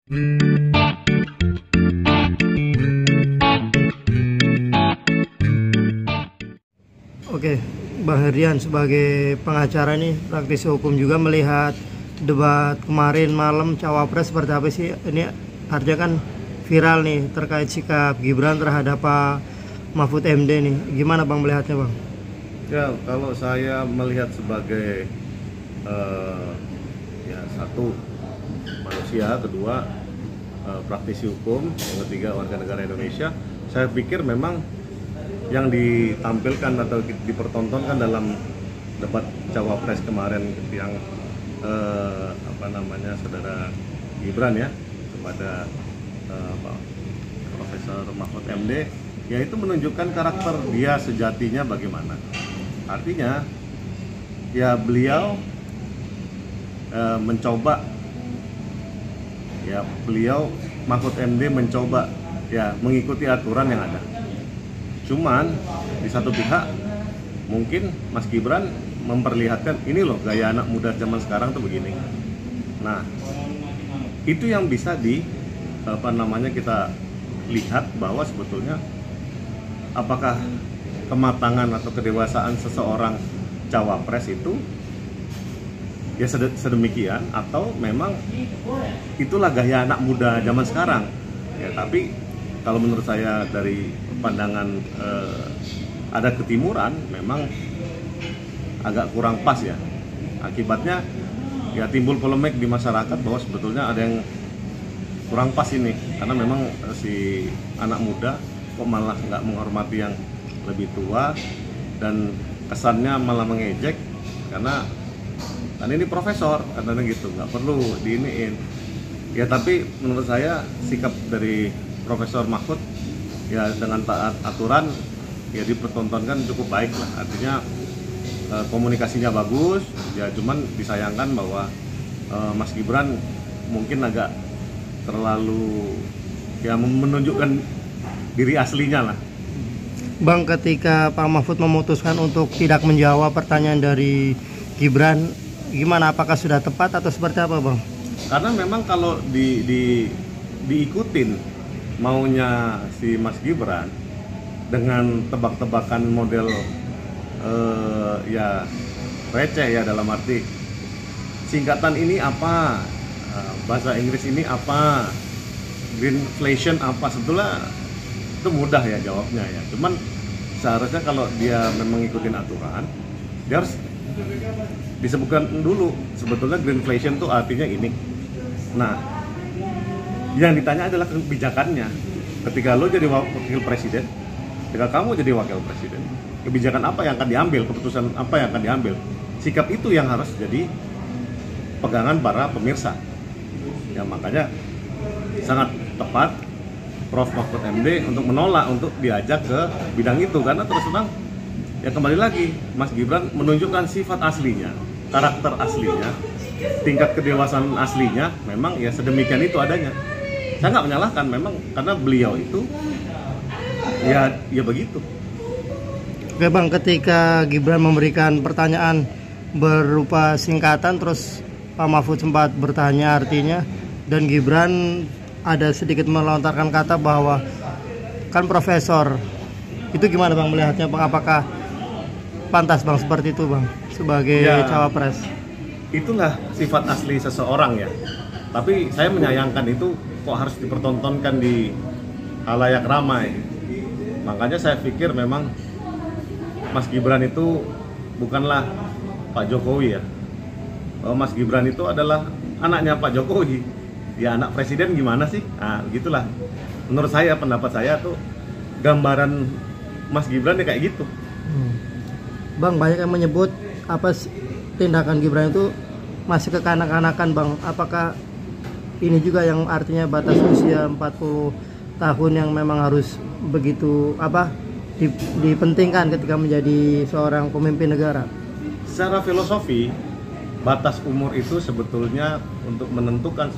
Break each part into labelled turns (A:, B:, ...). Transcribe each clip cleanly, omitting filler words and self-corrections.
A: Oke, Bang Herdian sebagai pengacara nih, praktisi hukum juga melihat debat kemarin malam Cawapres seperti apa sih? Ini artinya kan viral nih terkait sikap Gibran terhadap Pak Mahfud MD nih. Gimana Bang melihatnya Bang?
B: Ya, kalau saya melihat sebagai ya satu manusia, kedua praktisi hukum, yang ketiga warga negara Indonesia, saya pikir memang yang ditampilkan atau dipertontonkan dalam debat Cawapres kemarin yang saudara Gibran ya kepada Pak Profesor Mahfud MD, ya itu menunjukkan karakter dia sejatinya bagaimana. Artinya ya beliau Mahfud MD mencoba ya mengikuti aturan yang ada. Cuman di satu pihak mungkin Mas Gibran memperlihatkan ini loh gaya anak muda zaman sekarang tuh begini. Nah, itu yang bisa kita lihat bahwa sebetulnya apakah kematangan atau kedewasaan seseorang cawapres itu ya sedemikian atau memang itulah gaya anak muda zaman sekarang. Ya, tapi kalau menurut saya dari pandangan ada ketimuran memang agak kurang pas ya. Akibatnya ya timbul polemik di masyarakat bahwa sebetulnya ada yang kurang pas ini karena memang si anak muda kok malah nggak menghormati yang lebih tua dan kesannya malah mengejek karena kan ini profesor katanya gitu, nggak perlu diiniin ya. Tapi menurut saya sikap dari Profesor Mahfud ya dengan taat aturan ya dipertontonkan cukup baik lah, artinya komunikasinya bagus ya. Cuman disayangkan bahwa Mas Gibran mungkin agak terlalu ya menunjukkan diri aslinya lah.
A: Bang, ketika Pak Mahfud memutuskan untuk tidak menjawab pertanyaan dari Gibran, gimana? Apakah sudah tepat atau seperti apa Bang?
B: Karena memang kalau diikutin maunya si Mas Gibran dengan tebak-tebakan model ya receh ya, dalam arti singkatan ini apa, bahasa Inggris ini apa, greenflation apa, sebetulnya itu mudah ya jawabnya ya. Cuman seharusnya kalau dia memang ngikutin aturan, dia harus disebutkan dulu sebetulnya greenflation itu artinya ini. Nah, yang ditanya adalah kebijakannya. Ketika lo jadi wakil presiden, ketika kamu jadi wakil presiden, kebijakan apa yang akan diambil, keputusan apa yang akan diambil, sikap itu yang harus jadi pegangan para pemirsa ya. Makanya sangat tepat Prof. Mahfud MD untuk menolak untuk diajak ke bidang itu, karena terus terang ya kembali lagi Mas Gibran menunjukkan sifat aslinya, karakter aslinya, tingkat kedewasaan aslinya memang ya sedemikian itu adanya. Saya nggak menyalahkan, memang karena beliau itu ya begitu.
A: Oke Bang, ketika Gibran memberikan pertanyaan berupa singkatan, terus Pak Mahfud sempat bertanya artinya, dan Gibran ada sedikit melontarkan kata bahwa kan profesor, itu gimana Bang melihatnya Bang? Apakah pantas Bang seperti itu Bang sebagai cawapres?
B: Itulah sifat asli seseorang ya. Tapi saya menyayangkan itu kok harus dipertontonkan di halayak ramai. Makanya saya pikir memang Mas Gibran itu bukanlah Pak Jokowi ya. Bahwa Mas Gibran itu adalah anaknya Pak Jokowi. Ya anak presiden gimana sih? Nah, gitulah. Menurut saya, pendapat saya tuh gambaran Mas Gibran ya kayak gitu.
A: Bang, banyak yang menyebut tindakan Gibran itu masih kekanak-kanakan Bang. Apakah ini juga yang artinya batas usia 40 tahun yang memang harus begitu dipentingkan ketika menjadi seorang pemimpin negara?
B: Secara filosofi, batas umur itu sebetulnya untuk menentukan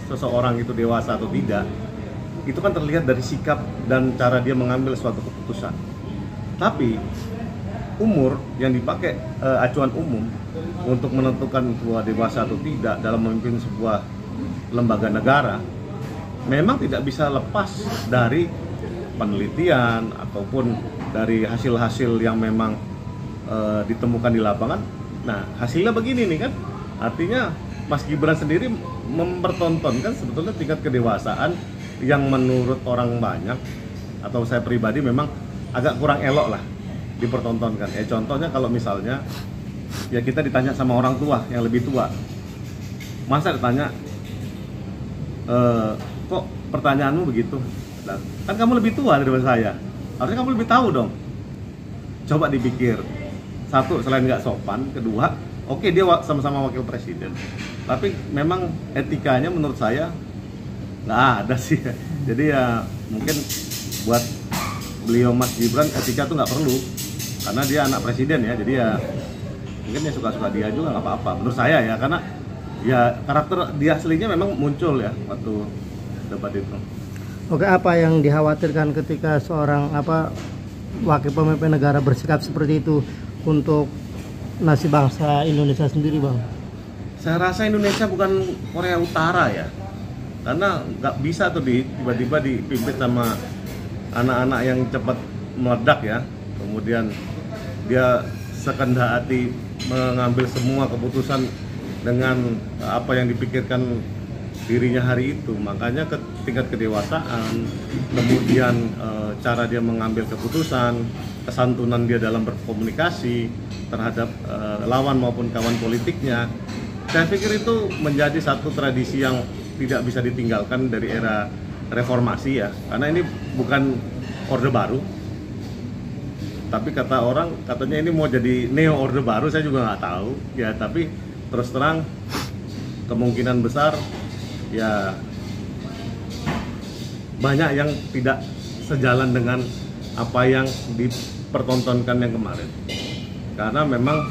B: seseorang itu dewasa atau tidak, itu kan terlihat dari sikap dan cara dia mengambil suatu keputusan. Tapi umur yang dipakai acuan umum untuk menentukan sebuah dewasa atau tidak dalam memimpin sebuah lembaga negara memang tidak bisa lepas dari penelitian ataupun dari hasil-hasil yang memang ditemukan di lapangan. Nah, hasilnya begini nih kan, artinya Mas Gibran sendiri mempertontonkan sebetulnya tingkat kedewasaan yang menurut orang banyak atau saya pribadi memang agak kurang elok lah dipertontonkan. Contohnya kalau misalnya ya kita ditanya sama orang tua yang lebih tua, masa ditanya kok pertanyaanmu begitu? Nah, kan kamu lebih tua daripada saya, harusnya kamu lebih tahu dong. Coba dipikir, satu, selain nggak sopan, kedua, oke, dia sama-sama wakil presiden, tapi memang etikanya menurut saya nggak ada sih. Jadi ya mungkin buat beliau Mas Gibran etika tuh nggak perlu, karena dia anak presiden ya. Jadi ya mungkin ya suka-suka dia juga nggak apa-apa menurut saya ya, karena ya karakter dia aslinya memang muncul ya waktu debat itu.
A: Oke, apa yang dikhawatirkan ketika seorang wakil pemimpin negara bersikap seperti itu untuk nasib bangsa Indonesia sendiri, Bang?
B: Saya rasa Indonesia bukan Korea Utara ya, karena nggak bisa tuh tiba-tiba dipimpin sama anak-anak yang cepat meledak ya, kemudian dia sekehendak hati mengambil semua keputusan dengan apa yang dipikirkan dirinya hari itu. Makanya tingkat kedewasaan, kemudian cara dia mengambil keputusan, kesantunan dia dalam berkomunikasi terhadap lawan maupun kawan politiknya, saya pikir itu menjadi satu tradisi yang tidak bisa ditinggalkan dari era reformasi ya, karena ini bukan orde baru, tapi kata orang katanya ini mau jadi neo orde baru, saya juga nggak tahu ya. Tapi terus terang kemungkinan besar ya banyak yang tidak sejalan dengan apa yang dipertontonkan yang kemarin, karena memang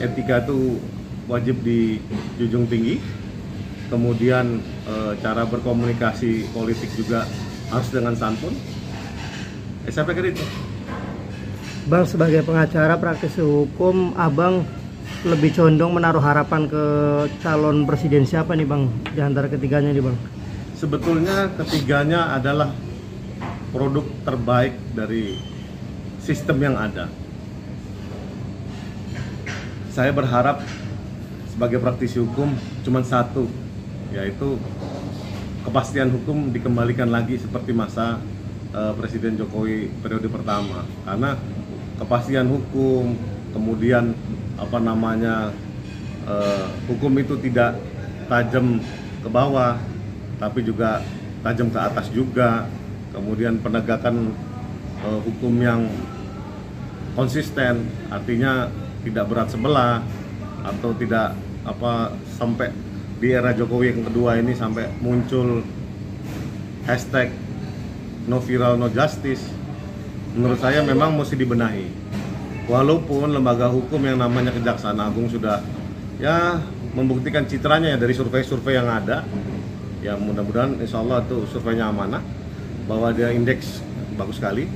B: etika itu wajib dijunjung tinggi, kemudian cara berkomunikasi politik juga harus dengan santun. Saya pikir itu.
A: Bang, sebagai pengacara praktisi hukum, Abang lebih condong menaruh harapan ke calon presiden siapa nih, Bang, di antara ketiganya nih, Bang?
B: Sebetulnya ketiganya adalah produk terbaik dari sistem yang ada. Saya berharap sebagai praktisi hukum cuma satu, yaitu kepastian hukum dikembalikan lagi seperti masa Presiden Jokowi periode pertama. Karena kepastian hukum, kemudian hukum itu tidak tajam ke bawah, tapi juga tajam ke atas juga. Kemudian penegakan hukum yang konsisten, artinya tidak berat sebelah, atau tidak sampai di era Jokowi yang kedua ini sampai muncul hashtag no viral no justice. Menurut saya memang mesti dibenahi. Walaupun lembaga hukum yang namanya Kejaksaan Agung sudah ya membuktikan citranya ya dari survei-survei yang ada. Ya mudah-mudahan insya Allah itu surveinya amanah, bahwa dia indeks bagus sekali.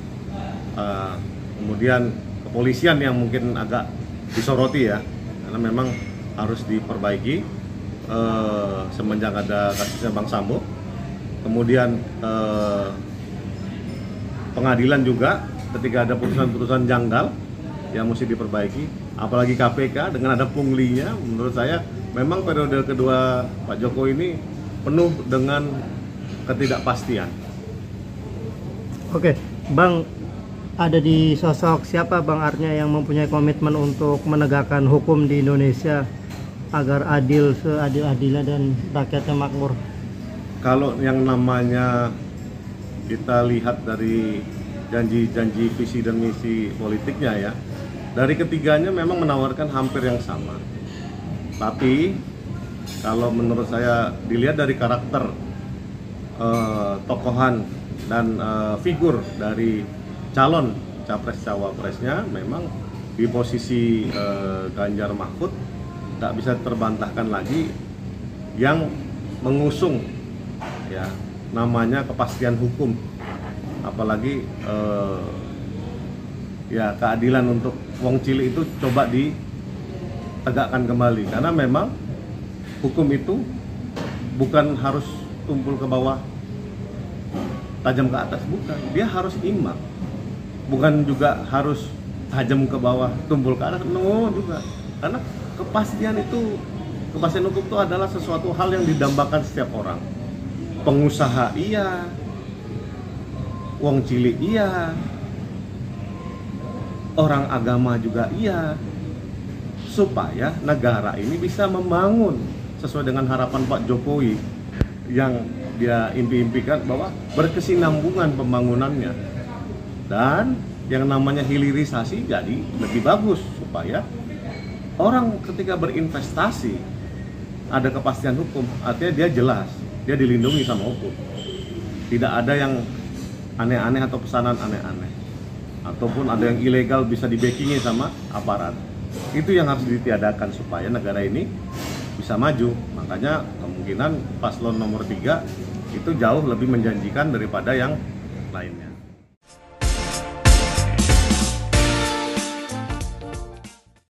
B: Kemudian kepolisian yang mungkin agak disoroti ya, karena memang harus diperbaiki semenjak ada kasusnya Bang Sambo. Kemudian pengadilan juga ketika ada putusan-putusan janggal yang mesti diperbaiki, apalagi KPK dengan ada punglinya. Menurut saya memang periode kedua Pak Jokowi ini penuh dengan ketidakpastian.
A: Oke, Bang, ada di sosok siapa Bang Arnya yang mempunyai komitmen untuk menegakkan hukum di Indonesia agar adil, seadil-adilnya dan rakyatnya makmur?
B: Kalau yang namanya kita lihat dari janji-janji visi dan misi politiknya ya, dari ketiganya memang menawarkan hampir yang sama. Tapi kalau menurut saya dilihat dari karakter tokohan dan figur dari calon capres cawapresnya, memang di posisi Ganjar Mahfud tak bisa terbantahkan lagi yang mengusung ya namanya kepastian hukum, apalagi ya keadilan untuk wong cilik itu coba ditegakkan kembali, karena memang hukum itu bukan harus tumpul ke bawah tajam ke atas, bukan. Dia harus imbang. Bukan juga harus tajam ke bawah, tumpul ke atas, no juga. Karena kepastian hukum itu adalah sesuatu hal yang didambakan setiap orang. Pengusaha iya, wong cilik iya, orang agama juga iya, supaya negara ini bisa membangun sesuai dengan harapan Pak Jokowi yang dia impi-impikan bahwa berkesinambungan pembangunannya, dan yang namanya hilirisasi jadi lebih bagus supaya orang ketika berinvestasi ada kepastian hukum, artinya dia jelas, dia dilindungi sama hukum, tidak ada yang aneh-aneh atau pesanan aneh-aneh, ataupun ada yang ilegal bisa di-backingi sama aparat. Itu yang harus ditiadakan supaya negara ini bisa maju. Makanya kemungkinan paslon nomor 3 itu jauh lebih menjanjikan daripada yang lainnya.